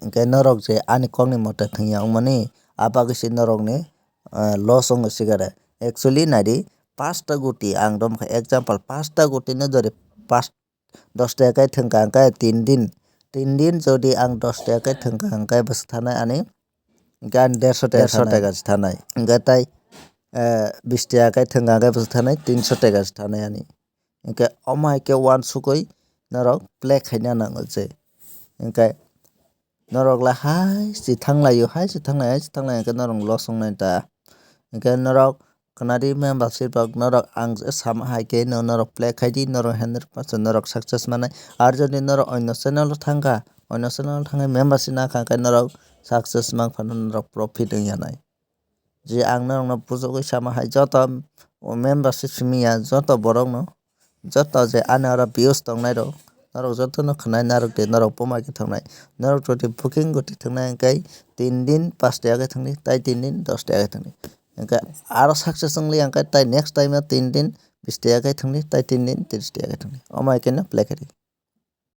Hingke norok je ani kok ni mota thangya wngmani abagui norok ni loss ongmo sigare actually nari 5 ta goti ang domkha example 5 ta goti no jori 10 taka kai thwngka hingke 3 din jodi ang 10 taka kai thwngka hingke bwswk thanai ani hingke ani 150 taka si thanai hingke tai 20 taka kai thwngka hingke bwswk thanai 300 taka si thanai ani hingke omo hai khe uansukui norok play khaina nango je hingke norokla haste thanglaio haste thanglai hingke norok loss ongna ta hingke norok kanadi membership rok norok ang sama hai khe norok play khai di norok 100% norok success manai ar jodi norok onno channel o thangkha onno channel o thangkhe membership nakha hingke norok success mankha norok profit wngya nai je ang norok no bujuk sama hai joto membership simi ya joto borok no joto je ani oro views tongnai rok norok joto no khwnai norok poma khe tongnai norok jodi booking goti tongnai hingke 3 din 5 taka kai thangni tai 3 din 10 taka kai thangni hingke aro success wngli hingke tai next time o 3 din 20 taka kai thangni tai 3 din 30 taka kai thangni omo hai khe no play khai di.